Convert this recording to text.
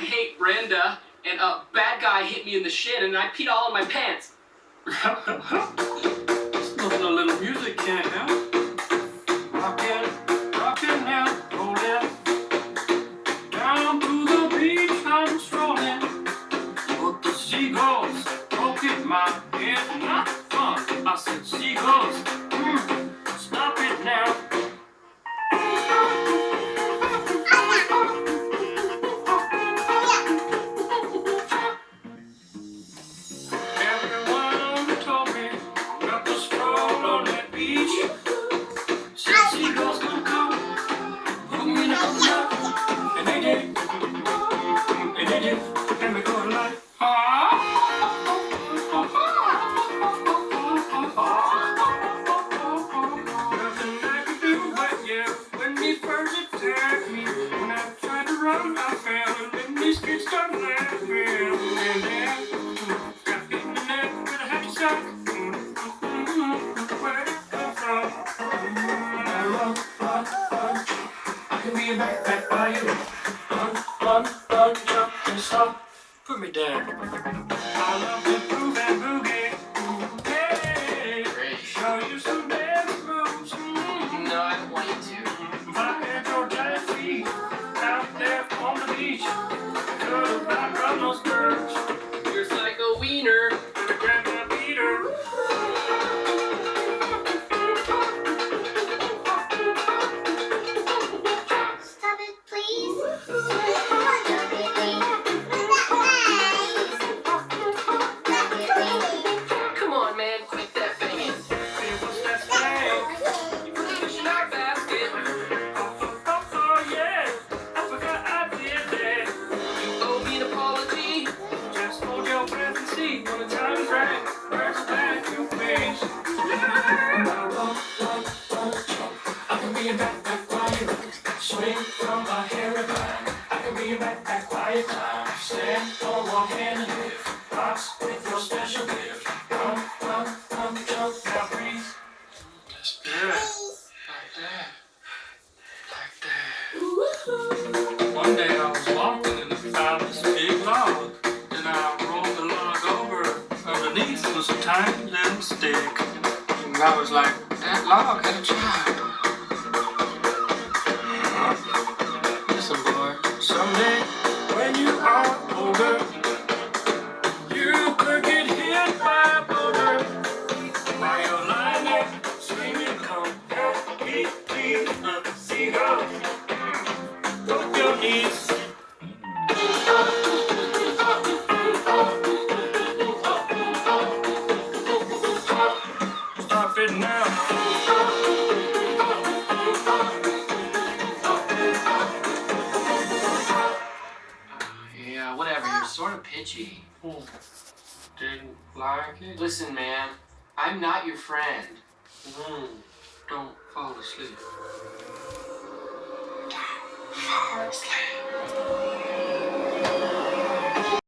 hate Brenda, and a bad guy hit me in the shin, and I peed all in my pants. Nothing a little music can't help. Rockin' now, rollin'. Down to the beach I'm strolling. But the seagulls broke in my head, not fun. I said, seagulls, stop it now. Everyone told me about the stroll on that beach. Said seagulls gonna come, put me in a cup, and they did, and we going like, nothing I could do but yell when these birds attacked me. When I tried to run, I fell, and then these kids started laughing, and then got hit in the neck with a hacky sack. Where it come from? Run. I can be a backpack by you. Run, jump and stop. Put me down. I love to groove and boogie. Hey, Great. show you some dance moves. No, I don't want you to. If I had your giant feet out there on the beach, could have outrun those birds. You're like a wiener. Better grab my beater. Stop it, please. Come on, man, quit that banging. Hey, what's that slang? You put the fish in our basket. Oh, yeah, I forgot I did that. You owe me an apology. Just hold your breath and see when the time is right. Birds back your face. Run, jump. I can be a backpack while you swing from my hair and vine. I can be a backpack while you climb. Stand or walk hand in hand. Box with your special gift. Run, jump, now breathe. Just good. Like that. One day I was walking and I found this big log. Then I rolled the log over. Underneath was a tiny little stick. And I was like, that log had a job. Listen, boy, someday when you are older, you could get hit by a boulder. While you're lying there screaming, come help me, please, seagulls. Broke your knees. Stop it now. Yeah, whatever, you're sort of pitchy. Didn't like it? Listen, man, I'm not your friend. Don't fall asleep. Fall asleep.